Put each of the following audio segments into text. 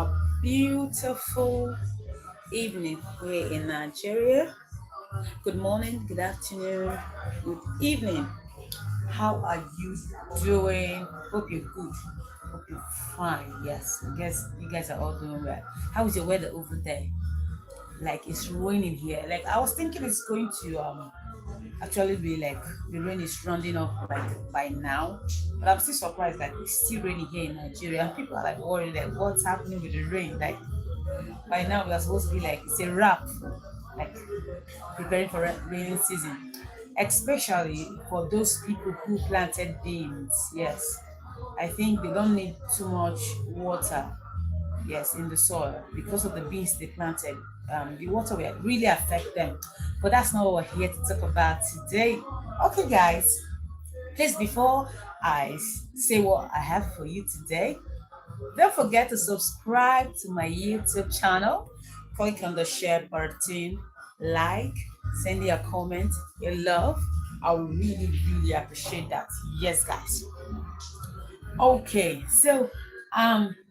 a beautiful evening here in Nigeria. Good morning, good afternoon, good evening. How are you doing? Hope you're good. Hope you're fine. Yes, I guess you guys are all doing well. How is your weather over there? Like it's raining here. Like I was thinking it's going to actually be like the rain is rounding up like by now. But I'm still surprised that it's still raining here in Nigeria. And people are like worried like what's happening with the rain. Like by now we are supposed to be like it's a wrap, like preparing for raining season, especially for those people who planted beans. Yes, I think they don't need too much water. Yes, in the soil because of the beans they planted. The water will really affect them. But that's not what we're here to talk about today. Okay, guys, please before I say what I have for you today, don't forget to subscribe to my YouTube channel. Click on the share button, like, send me a comment, your love. I will really, really appreciate that. Yes, guys. Okay, so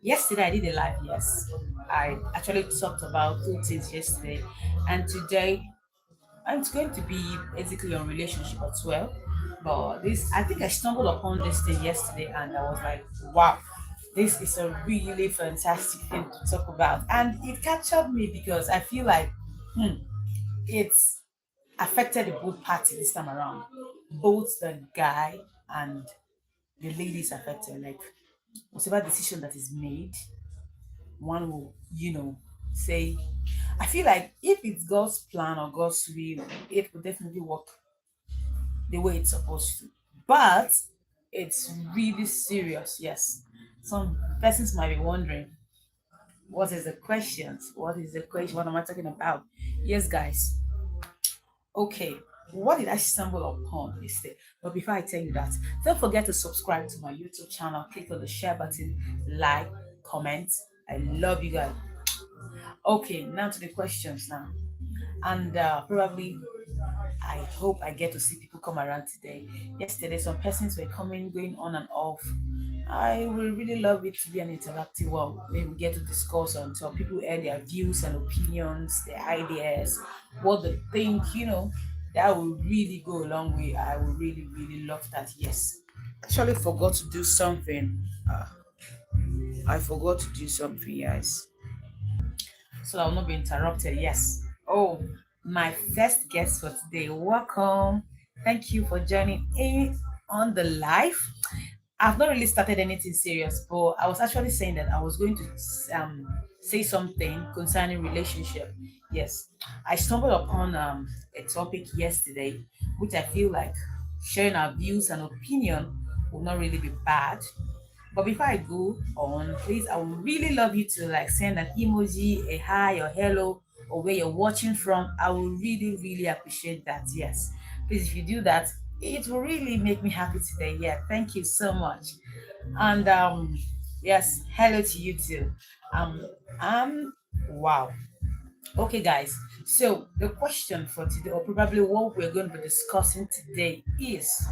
yesterday I did a live, yes. I actually talked about two things yesterday, and today it's going to be basically on relationship as well. But this, I think I stumbled upon this thing yesterday, and I was like, wow, this is a really fantastic thing to talk about, and it captured me because I feel like it's affected the both parties this time around, both the guy and the ladies affected. Like whatever decision that is made, one will, say, I feel like if it's God's plan or God's will, it will definitely work the way it's supposed to. But it's really serious, yes. Some persons might be wondering, what is the questions? What is the question? What am I talking about? Yes, guys. Okay. What did I stumble upon yesterday? But before I tell you that, don't forget to subscribe to my YouTube channel. Click on the share button, like, comment. I love you guys. Okay, now to the questions now. And probably I hope I get to see people come around today. Yesterday, some persons were coming, going on and off. I would really love it to be an interactive one where we get to discuss on top. People air their views and opinions, their ideas, what they think, that would really go a long way. I would really, really love that. Yes. Actually forgot to do something. I forgot to do something, guys. So I'll not be interrupted. Yes. Oh, my first guest for today. Welcome. Thank you for joining in on the live. I've not really started anything serious, but I was actually saying that I was going to say something concerning relationship. Yes, I stumbled upon a topic yesterday, which I feel like sharing our views and opinion will not really be bad. But before I go on, please, I would really love you to like send an emoji, a hi or hello, or where you're watching from. I will really, really appreciate that. Yes. Please, if you do that, it will really make me happy today. Yeah, thank you so much. And yes, hello to you too. Um um wow. Okay guys. So the question for today, or probably what we're going to be discussing today is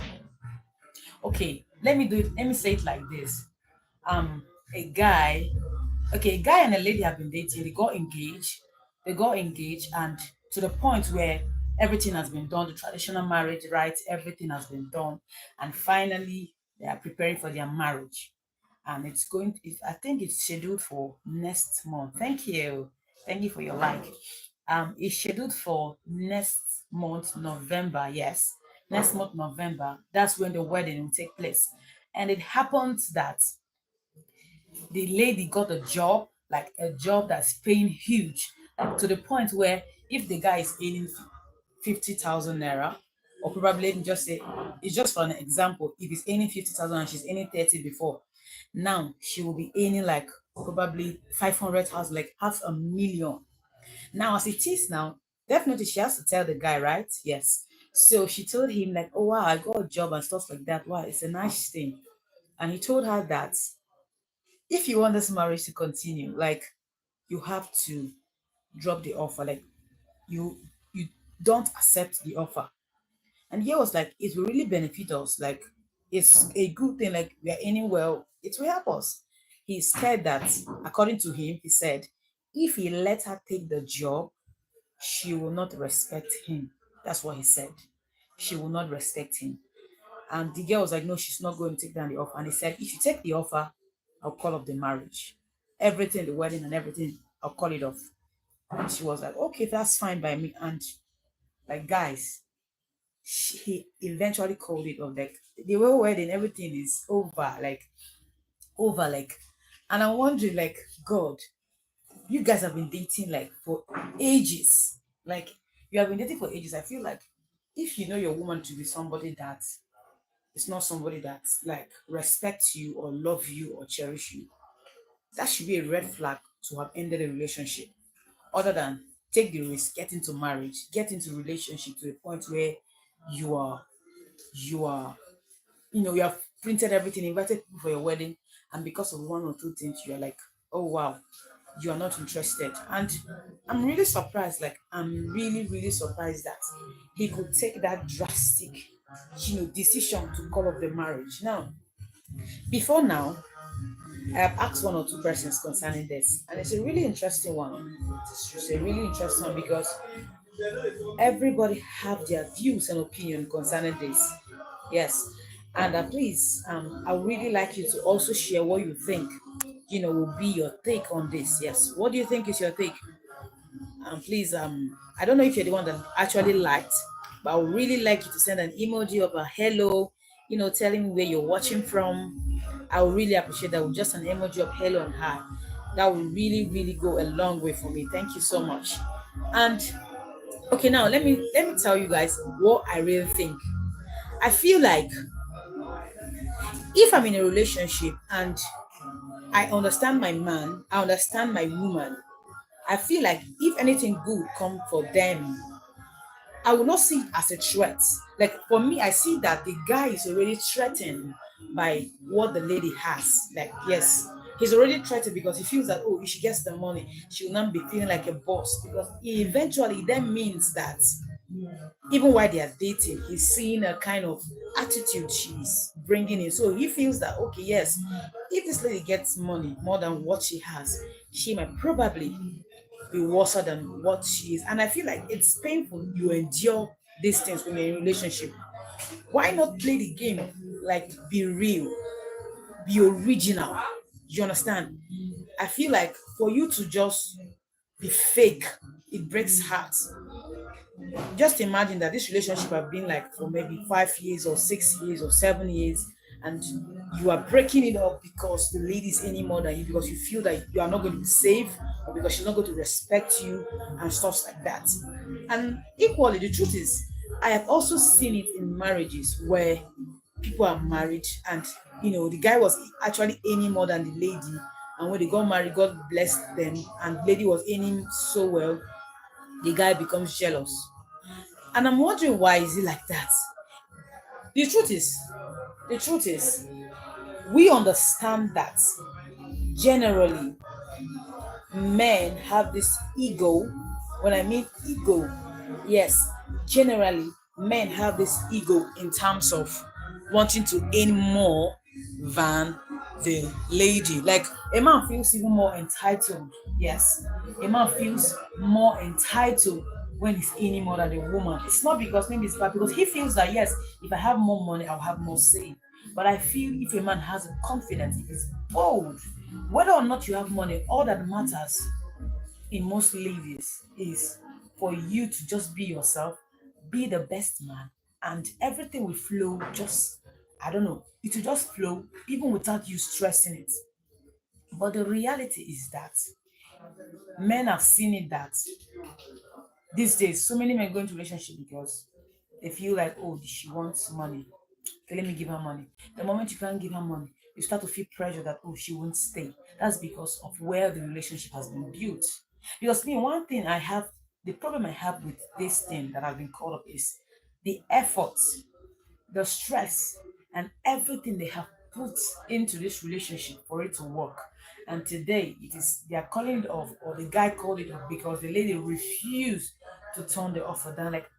okay, let me say it like this. um a guy okay, a guy and a lady have been dating, they got engaged and to the point where everything has been done, the traditional marriage rights, everything has been done, and finally they are preparing for their marriage, and I think it's scheduled for next month. Thank you for your like. It's scheduled for next month November. Yes, next month November, that's when the wedding will take place. And it happens that the lady got a job, like a job that's paying huge, like to the point where if the guy is earning 50,000 naira, or probably let me just say, it's just for an example, if he's earning 50,000 and she's earning 30 before, now she will be earning like probably 500,000, like half a million. Now, as it is now, definitely she has to tell the guy, right? Yes. So she told him, like, oh, wow, I got a job and stuff like that. Wow, it's a nice thing. And he told her that if you want this marriage to continue, like you have to drop the offer. Like you don't accept the offer. And he was like, it will really benefit us. Like it's a good thing. Like we are earning well. It will help us. He's scared that, according to him, he said, if he let her take the job, she will not respect him. That's what he said. She will not respect him. And the girl was like, no, she's not going to take down the offer. And he said, if you take the offer, I'll call off the marriage. Everything, the wedding and everything, I'll call it off. And she was like, okay, that's fine by me. And like, guys, he eventually called it off. Like, the whole wedding, everything is over. And I'm wondering, like, God, you guys have been dating like for ages. Like, you have been dating for ages. I feel like if you know your woman to be somebody that is not somebody that like respects you or love you or cherish you, that should be a red flag to have ended a relationship. Other than take the risk, get into marriage, get into relationship to a point where you are you are you have printed everything, invited people for your wedding, and because of one or two things, you're like, oh wow, you are not interested. And I'm really surprised, like I'm really, really surprised that he could take that drastic, decision to call off the marriage. Now, before now, I have asked one or two persons concerning this, and it's a really interesting one. It's a really interesting one because everybody have their views and opinion concerning this. Yes, and please, I would really like you to also share what you think. Will be your take on this. Yes, what do you think is your take? Please, I don't know if you're the one that actually liked, but I would really like you to send an emoji of a hello. Telling me where you're watching from. I would really appreciate that with just an emoji of hello and hi. That would really, really go a long way for me. Thank you so much. And okay, now let me tell you guys what I really think. I feel like if I'm in a relationship and I understand my man, I understand my woman, I feel like if anything good come for them, I will not see it as a threat. Like for me, I see that the guy is already threatened by what the lady has. Like, yes, he's already threatened because he feels that, oh, if she gets the money, she will not be feeling like a boss. Because eventually that means that even while they are dating, he's seeing a kind of attitude she's bringing in. So he feels that, okay, yes, if this lady gets money more than what she has, she might probably be worse than what she is. And I feel like it's painful. You endure these things when you're in a relationship. Why not play the game? Like, be real, be original. You understand? I feel like for you to just be fake, it breaks hearts. Just imagine that this relationship have been like for maybe 5 years or 6 years or 7 years, and you are breaking it up because the lady's any more than you, because you feel that you are not going to be safe, or because she's not going to respect you and stuff like that. And equally, the truth is, I have also seen it in marriages where people are married and the guy was actually earning more than the lady, and when they got married, God blessed them, and the lady was earning so well, the guy becomes jealous. And I'm wondering, why is it like that? The truth is, the truth is, we understand that generally men have this ego. When I mean ego, yes, generally men have this ego in terms of wanting to earn more than the lady. Like a man feels even more entitled. Yes, a man feels more entitled when he's earning more than the woman. It's not because maybe it's bad, because he feels that yes, if I have more money, I'll have more say. But I feel if a man has a confidence, if he's bold, whether or not you have money, all that matters in most ladies is for you to just be yourself, be the best man, and everything will flow. Just, I don't know, it will just flow even without you stressing it. But the reality is that men have seen it that these days so many men go into relationship because they feel like, oh, she wants money. Okay, let me give her money. The moment you can't give her money, you start to feel pressure that, oh, she won't stay. That's because of where the relationship has been built. Because me, one thing I have, the problem I have with this thing that I've been caught up is the effort, the stress, and everything they have put into this relationship for it to work. And today, it is they are calling it off, or the guy called it off because the lady refused to turn the offer down. Like,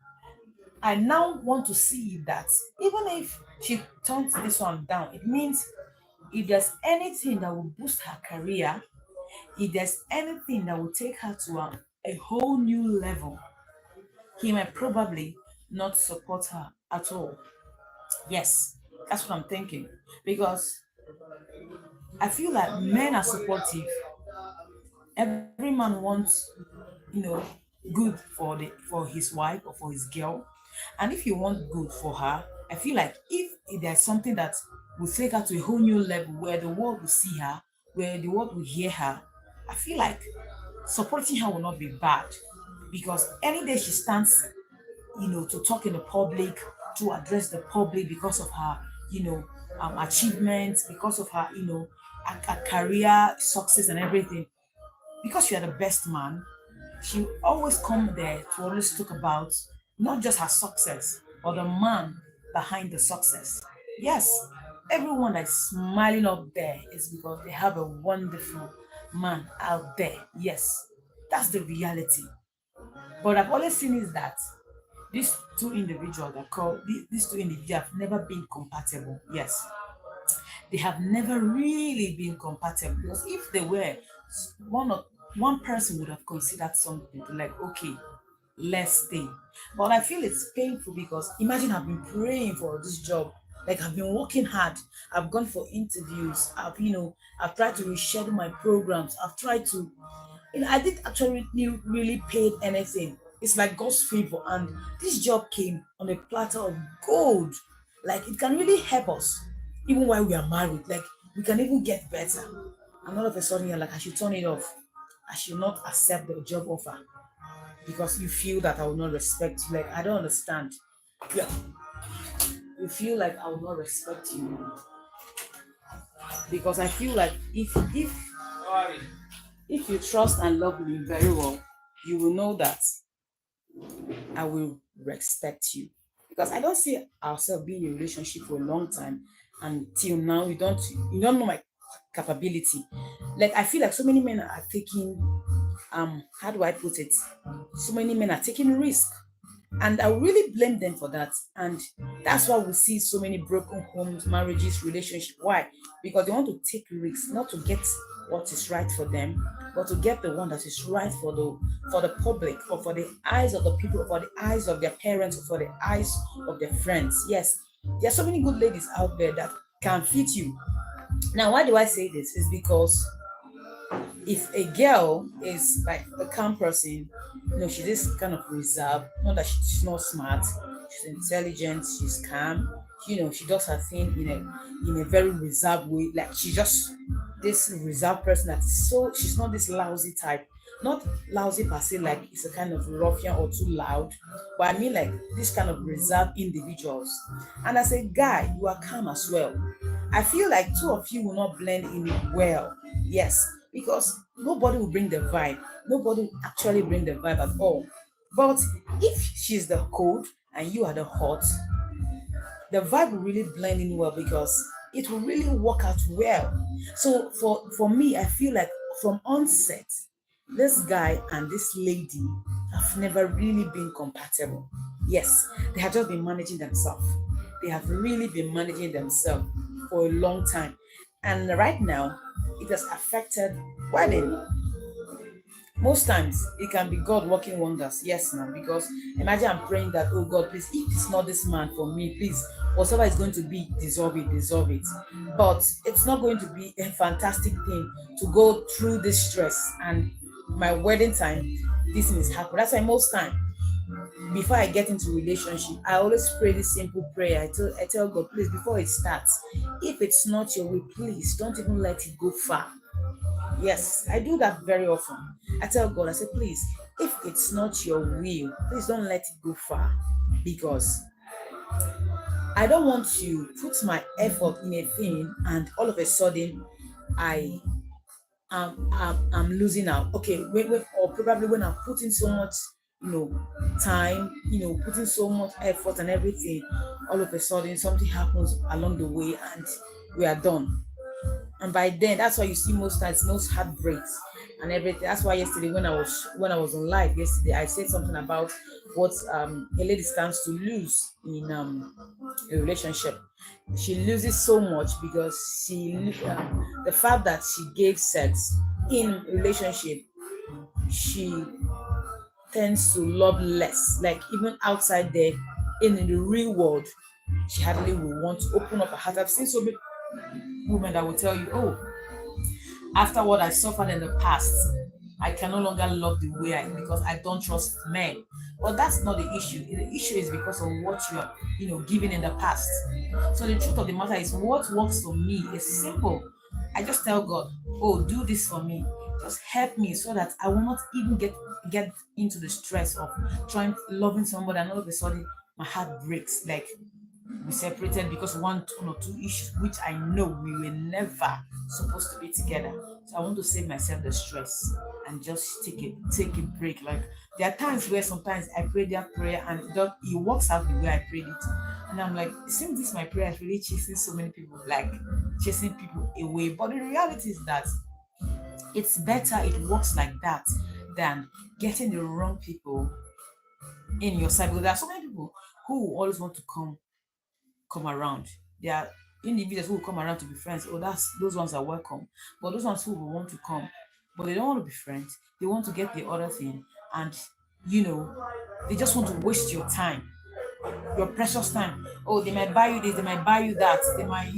I now want to see that even if she turns this one down, it means if there's anything that will boost her career, if there's anything that will take her to a whole new level, he might probably not support her at all. Yes, that's what I'm thinking. Because I feel like men are supportive. Every man wants, you know, good for his wife or for his girl. And if you want good for her, I feel like if there's something that will take her to a whole new level where the world will see her, where the world will hear her, I feel like supporting her will not be bad. Because any day she stands, to talk in the public, to address the public because of her, you know, achievements, because of her, her career success and everything, because you are the best man, she always come there to always talk about not just her success, but the man behind the success. Yes, everyone that's smiling up there is because they have a wonderful man out there. Yes, that's the reality. But I've always seen is that these two individuals that call these two individuals have never been compatible. Yes, they have never really been compatible, because if they were, one of one person would have considered something to like, okay, let's stay. But I feel it's painful because imagine I've been praying for this job, like I've been working hard, I've gone for interviews, I've tried to reschedule my programs, I've tried to, I didn't actually really paid anything. It's like God's favor, and this job came on a platter of gold. Like it can really help us, even while we are married. Like we can even get better. And all of a sudden, you're like, I should turn it off. I should not accept the job offer because you feel that I will not respect you. Like I don't understand. Yeah, you feel like I will not respect you because I feel like if you trust and love me very well, you will know that I will respect you. Because I don't see ourselves being in a relationship for a long time until now you don't know my capability. Like I feel like so many men are taking how do I put it? So many men are taking risk. And I really blame them for that. And that's why we see so many broken homes, marriages, relationships. Why? Because they want to take risks, not to get what is right for them, but to get the one that is right for the public, or for the eyes of the people, for the eyes of their parents, or for the eyes of their friends. Yes, there are so many good ladies out there that can fit you. Now, why do I say this? Is because if a girl is like a calm person, she's this kind of reserved, not that she's not smart, she's intelligent, she's calm, she does her thing in a very reserved way. Like she's just this reserved person that is so she's not this lousy type. Not lousy per se, like it's a kind of ruffian or too loud, but I mean like this kind of reserved individuals. And as a guy, you are calm as well. I feel like two of you will not blend in well. Yes, because nobody will bring the vibe. Nobody will actually bring the vibe at all. But if she's the cold and you are the hot, the vibe will really blend in well because it will really work out well. So for me, I feel like from onset, this guy and this lady have never really been compatible. Yes, they have just been managing themselves. They have really been managing themselves for a long time. And right now, it has affected wedding. Most times it can be God working wonders. Yes, now, because imagine I'm praying that, oh God, please, if it's not this man for me, please, whatever is going to be, dissolve it, dissolve it. But it's not going to be a fantastic thing to go through this stress. And my wedding time, this thing is happening. That's why most time before I get into relationship, I always pray this simple prayer. I tell God, please, before it starts, if it's not your way, please don't even let it go far. Yes, I do that very often. I tell God, I say, please, if it's not your will, please don't let it go far. Because I don't want to put my effort in a thing and all of a sudden I I'm losing out. Okay, or probably when I'm putting so much, time, putting so much effort and everything, all of a sudden something happens along the way and we are done. And by then, that's why you see most times most heartbreaks and everything. That's why yesterday when I was on live yesterday, I said something about what a lady stands to lose in a relationship. She loses so much because the fact that she gave sex in relationship, she tends to love less. Like even outside there, in the real world, she hardly will want to open up her heart. I've seen so many women that will tell you, "Oh, after what I suffered in the past, I can no longer love the way I because I don't trust men." But that's not the issue. The issue is because of what you are, given in the past. So the truth of the matter is, what works for me is simple. I just tell God, "Oh, do this for me. Just help me so that I will not even get into the stress of trying loving somebody and all of a sudden my heart breaks. Like we separated because of one or two issues, which I know we were never supposed to be together. So I want to save myself the stress and just take a break. Like there are times where sometimes I pray that prayer and it works out the way I prayed it. And I'm like, it seems this my prayer is really chasing so many people, like chasing people away. But the reality is that it's better it works like that than getting the wrong people in your side. Because there are so many people who always want to come around. There are individuals who will come around to be friends. Oh, that's those ones are welcome. But those ones who will want to come, but they don't want to be friends. They want to get the other thing, and you know, they just want to waste your precious time. Oh, they might buy you this, they might buy you that, they might,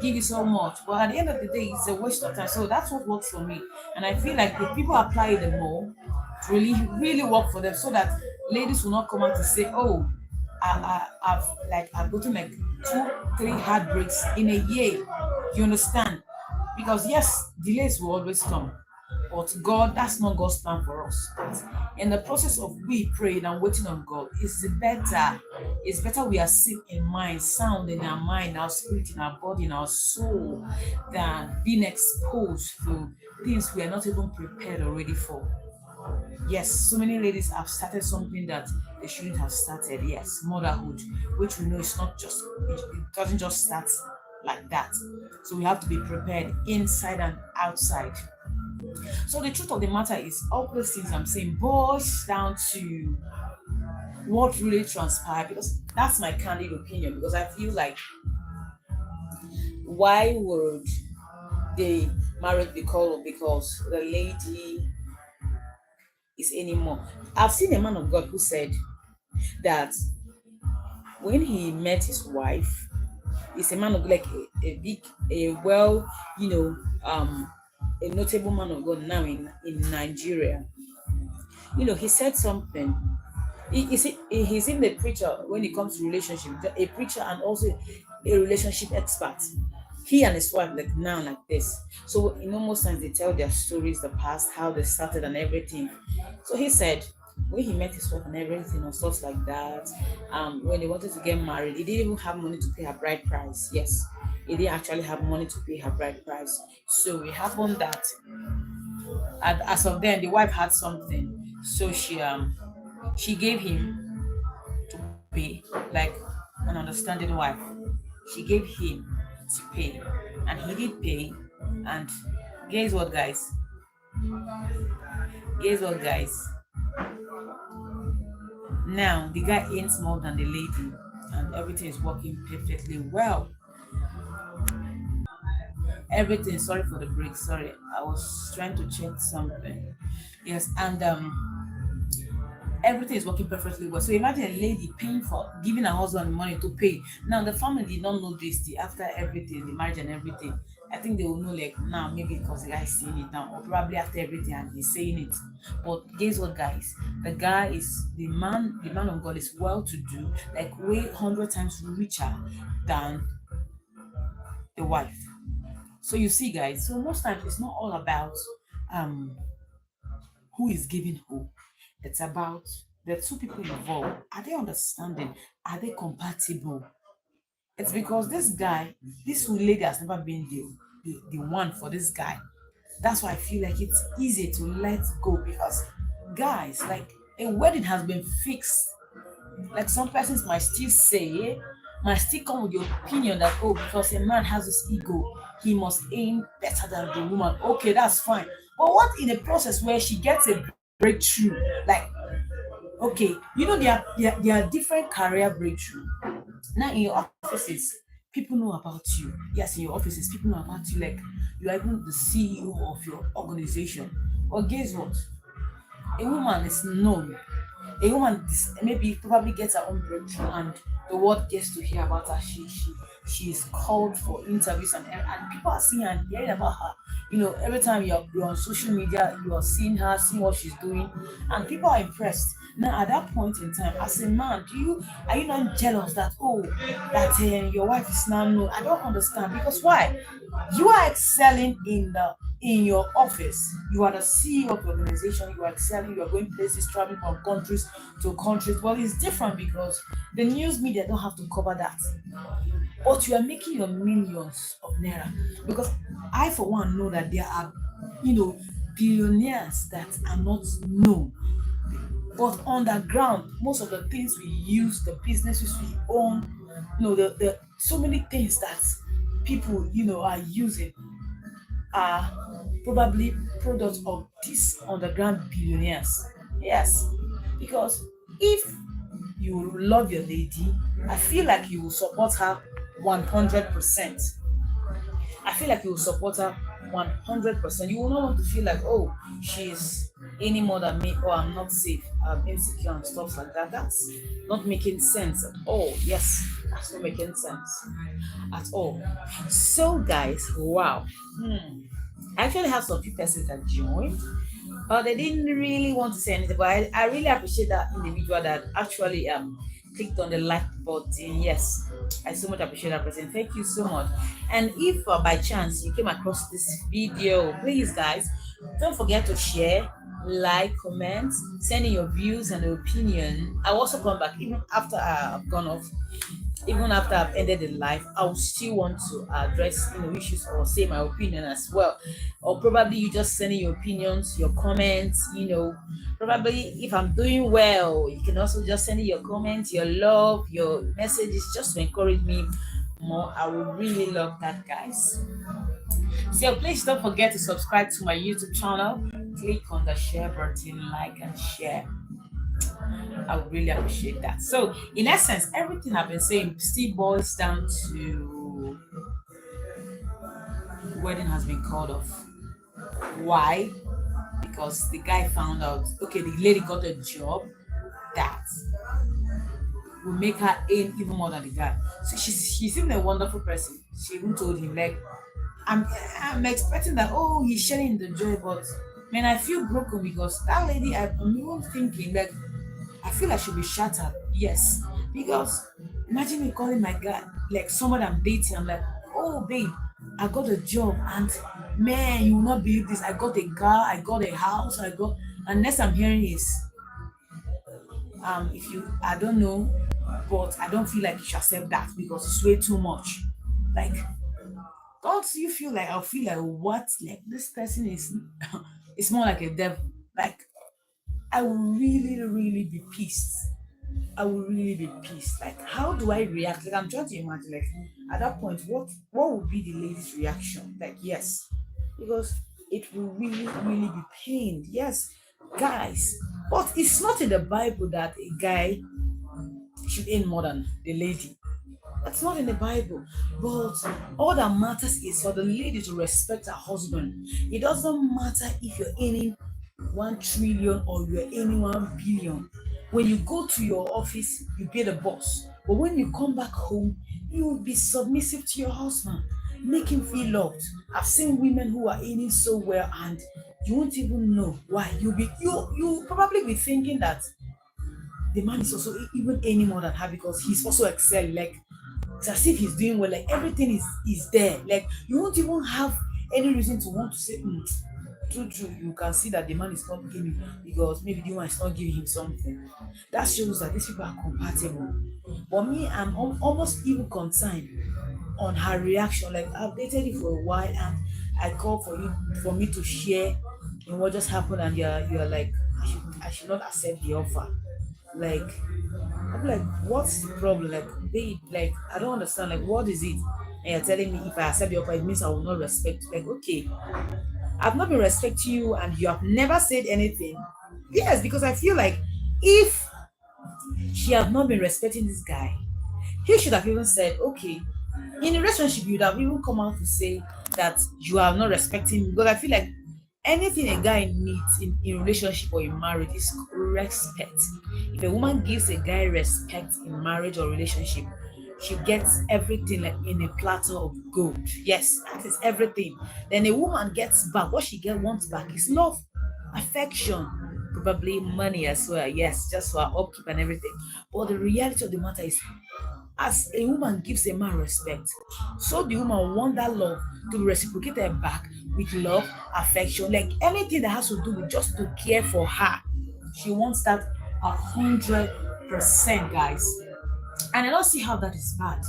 give you so much. But at the end of the day, it's a waste of time. So that's what works for me. And I feel like if people apply it more, it really, really work for them so that ladies will not come out to say, oh, I've gotten like two, three heartbreaks in a year. You understand? Because yes, delays will always come. But God, that's not God's plan for us. But in the process of we praying and waiting on God, it's better we are safe in mind, sound in our mind, our spirit, in our body, in our soul, than being exposed to things we are not even prepared already for. Yes, so many ladies have started something that they shouldn't have started. Yes, motherhood, which we know is not just, it doesn't just start like that. So we have to be prepared inside and outside. So the truth of the matter is, all those things I'm saying boils down to what really transpired, because that's my candid opinion. Because I feel like, why would the marriage be called because the lady is anymore? I've seen a man of God who said that when he met his wife, he's a man of like a big, a well, you know, um, a notable man of God now in Nigeria. He said something. He's even a preacher when it comes to relationship, a preacher and also a relationship expert. He and his wife like now like this. So most times they tell their stories, the past, how they started and everything. So he said when he met his wife and everything and stuff like that, when they wanted to get married, he didn't even have money to pay her bride price. Yes, he didn't actually have money to pay her bride price. So it happened that as of then the wife had something, so she gave him to pay, like an understanding wife. She gave him to pay, and he did pay. And guess what, guys? Guess what, guys? Now the guy earns more than the lady, and everything is working perfectly well. Everything. Sorry for the break. Sorry, I was trying to check something. Yes, and everything is working perfectly well. So imagine a lady paying for giving her husband money to pay. Now the family did not know this after everything, the marriage and everything. I think they will know like now, maybe because the guy is saying it now, or probably after everything and he's saying it. But guess what, guys? The man of God is well to do, like way 100 times richer than the wife. So you see, guys, so most times it's not all about um who is giving who. It's about the two people involved. Are they understanding? Are they compatible? It's because this lady has never been the one for this guy. That's why I feel like it's easy to let go, because guys, like, a wedding has been fixed. Like some persons might still say, might still come with the opinion that, oh, because a man has this ego, he must aim better than the woman. Okay, that's fine. But what in a process where she gets a breakthrough? Like, okay, there are different career breakthrough. Now in your offices, people know about you. Yes, in your offices, people know about you. Like you are even the CEO of your organization. But guess what? A woman is known. A woman maybe probably gets her own breakthrough, and the world gets to hear about her. She is called for interviews, and people are seeing and hearing about her. Every time you're on social media, you are seeing her, seeing what she's doing, and people are impressed. Now, at that point in time, as a man, are you not jealous that your wife is now known? I don't understand, because why? You are excelling in your office. You are the CEO of the organization. You are excelling. You are going places, traveling from countries to countries. Well, it's different because the news media don't have to cover that. But you are making your millions of naira. Because I, for one, know that there are, billionaires that are not known. But on the ground, most of the things we use, the businesses we own, the so many things that people, are using are probably products of these underground billionaires. Yes, because if you love your lady, I feel like you will support her 100%. I feel like you will support her 100%. You will not want to feel like, oh, she's any more than me, or I'm not safe, I'm insecure, and stuff like that. That's not making sense at all. Yes, that's not making sense at all. So, guys, wow. I actually have some few persons that joined. They didn't really want to say anything, but I really appreciate that individual that actually clicked on the like button. Yes, I so much appreciate that person. Thank you so much. And if by chance you came across this video, please guys, don't forget to share, like, comment, send in your views and opinion. I'll also come back even after I've gone off, even after I've ended the life. I will still want to address issues or say my opinion as well. Or probably you just send in your opinions, your comments, probably if I'm doing well, you can also just send in your comments, your love, your messages, just to encourage me more. I would really love that, guys. So please don't forget to subscribe to my YouTube channel. Click on the share button, like and share. I would really appreciate that. So, in essence, everything I've been saying still boils down to wedding has been called off. Why? Because the guy found out, okay, the lady got a job that will make her earn even more than the guy. So she's even a wonderful person. She even told him, like, I'm expecting that, oh, he's sharing the joy, but man, I feel broken because that lady, I'm even thinking, like, I feel I should be shattered. Yes. Because imagine me calling my guy, like someone I'm dating, I'm like, oh babe, I got a job, and man, you will not believe this. I got a car, I got a house, and next I'm hearing is if you I don't know, but I don't feel like you should accept that because it's way too much. Like, don't you feel like I'll feel like what? Like this person is it's more like a devil. Like I will really, really be pissed. I will really be pissed. Like, how do I react? Like, I'm trying to imagine, like, at that point, what would be the lady's reaction? Like, yes, because it will really, really be pained. Yes, guys, but it's not in the Bible that a guy should earn more than the lady. That's not in the Bible. But all that matters is for the lady to respect her husband. It doesn't matter if you're earning 1 trillion or you're earning 1 billion. When you go to your office, you be the boss. But when you come back home, you will be submissive to your husband. Make him feel loved. I've seen women who are earning so well and you won't even know why. You probably be thinking that the man is also even earning more than her because he's also excelling. Like it's as if he's doing well. Like everything is there. Like you won't even have any reason to want to say, true, true. You can see that the man is not giving because maybe the woman is not giving him something. That shows that these people are compatible. But me, I'm almost even concerned on her reaction. Like I've dated you for a while and I call for me to share in what just happened, and you're like I should not accept the offer. Like I'm like, what's the problem? Like, babe, like I don't understand. Like, what is it? And you're telling me if I accept the offer, it means I will not respect. Like, okay, I've not been respecting you, and you have never said anything. Yes, because I feel like if she had not been respecting this guy, he should have even said, okay, In a relationship, you'd have even come out to say that you are not respecting me, because I feel like anything a guy needs in relationship or in marriage is respect. If a woman gives a guy respect in marriage or relationship, she gets everything like in a platter of gold. Yes, that is everything. Then a woman gets back what she get wants back is love, affection, probably money as well. Yes, just for her upkeep and everything. But the reality of the matter is, as a woman gives a man respect, so the woman want that love to be reciprocated back with love, affection, like anything that has to do with just to care for her. She wants that 100%, guys. And I don't see how that is bad.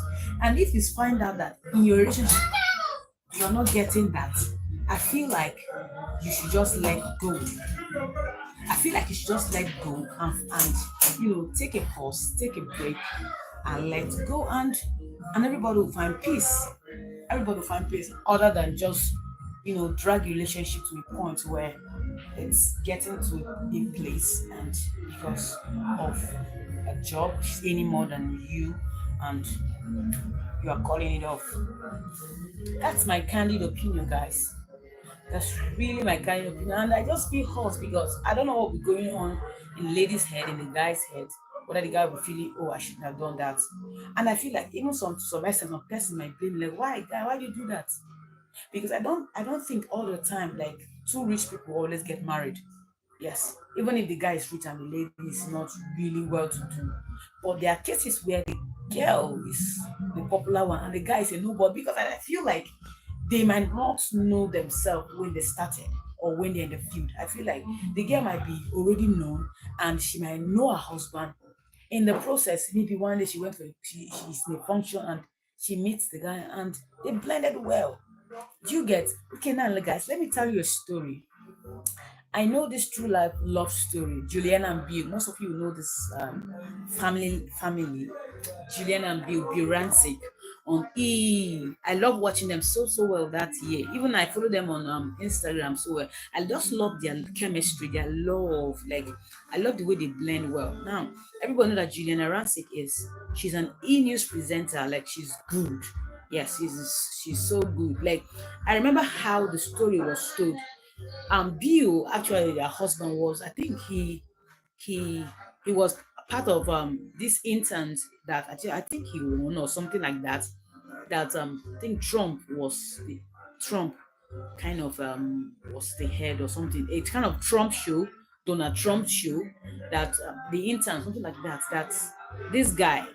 And if you find out that in your relationship you're not getting that, I feel like you should just let go. I feel like you should just let go and take a pause, take a break, and let go, and everybody will find peace. Everybody will find peace other than just drag your relationship to a point where it's getting to a place, and because of a job any more than you, and you are calling it off. That's my candid opinion, guys. That's really my kind of opinion. And I just feel hot because I don't know what will be going on in the lady's head, in the guy's head, whether the guy will be feeling, oh, I shouldn't have done that. And I feel like even some extent some person might blame, like, why guy, why do you do that? Because I don't think all the time like two rich people always get married. Yes. Even if the guy is rich and the lady is not really well to do. But there are cases where the girl is the popular one and the guy is a nobody, because I feel like they might not know themselves when they started or when they're in the field. I feel like the girl might be already known and she might know her husband. In the process, maybe one day she went for she's in a function and she meets the guy and they blended well. Do you get? Okay, now guys, let me tell you a story. I know this true life love story, Juliana and Bill. Most of you know this family, Juliana and Bill Rancic on E. I love watching them so well that year. Even I follow them on Instagram so well. I just love their chemistry, their love. Like I love the way they blend well. Now everybody know that Juliana Rancic she's an E News presenter. Like she's good. Yes, she's so good. Like I remember how the story was told. Bill, actually their husband, was, I think he he was part of these interns that I think he won or something like that. That I think Trump kind of was the head or something. It's kind of Trump show, Donald Trump show, that the intern, something like that. That this guy,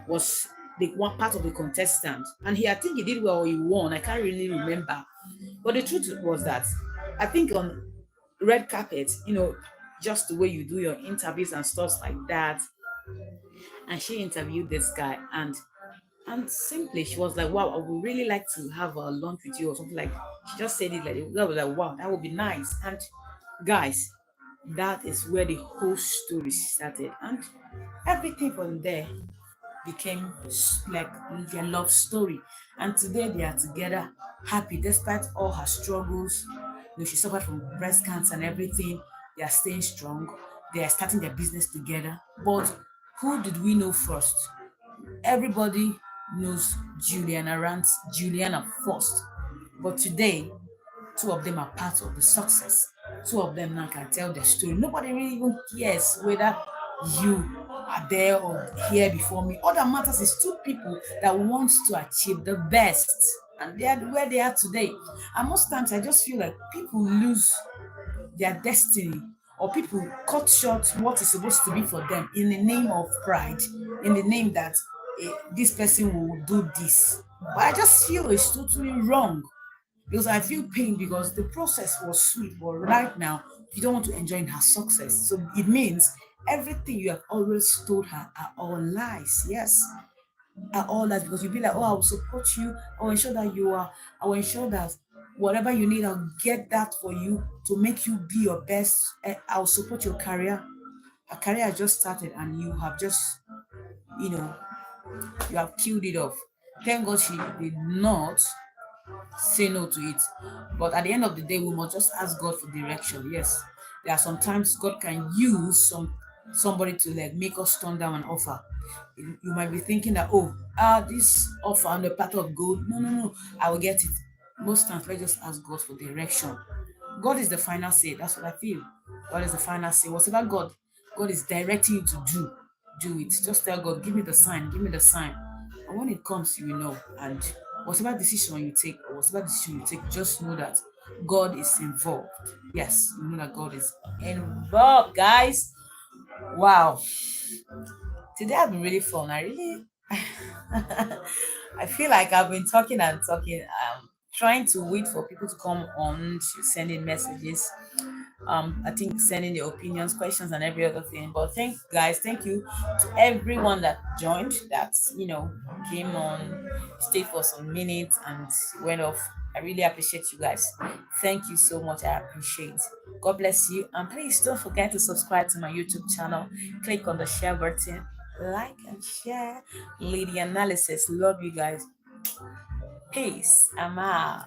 was the one part of the contestant, and I think he did well. He won. I can't really remember, but the truth was that I think on red carpet, just the way you do your interviews and stuff like that. And she interviewed this guy, and simply she was like, wow, I would really like to have a lunch with you or something like. She just said it like that, was like, wow, that would be nice. And guys, that is where the whole story started, and everything from there became like their love story. And today they are together, happy despite all her struggles. She suffered from breast cancer and everything. They are staying strong. They are starting their business together. But who did we know first? Everybody knows Juliana first. But today, two of them are part of the success. Two of them now can tell their story. Nobody really even cares whether you are there or here before me. All that matters is two people that want to achieve the best. And they are where they are today. And most times I just feel like people lose their destiny, or people cut short what is supposed to be for them in the name of pride, in the name that this person will do this. But I just feel it's totally wrong, because I feel pain because the process was sweet, but right now you don't want to enjoy her success. So it means everything you have always told her are all lies. Yes, are all lies, because you'll be like, oh, I will support you. I will ensure that I will ensure that whatever you need, I'll get that for you to make you be your best. I'll support your career. A career has just started and you have just, you know, you have killed it off. Thank God she did not say no to it. But at the end of the day, we must just ask God for direction. Yes, there are sometimes God can use some. somebody to like make us turn down an offer. You might be thinking that, oh, this offer on the platter of gold. No, no, no, I will get it. Most times, let's just ask God for direction. God is the final say. That's what I feel. God is the final say. Whatever God is directing you to do it. Just tell God, give me the sign, give me the sign. And when it comes, you will know. And whatever decision you take, or whatever decision you take, just know that God is involved. Yes, you know that God is involved, guys. Wow. Today has been really fun. I really I feel like I've been talking and talking, trying to wait for people to come on to send in messages. I think sending their opinions, questions, and every other thing. But thank you to everyone that joined, that came on, stayed for some minutes and went off. I really appreciate you guys. Thank you so much. I appreciate. God bless you. And please don't forget to subscribe to my YouTube channel. Click on the share button, like and share. Lady Analysis. Love you guys. Peace. I'm out.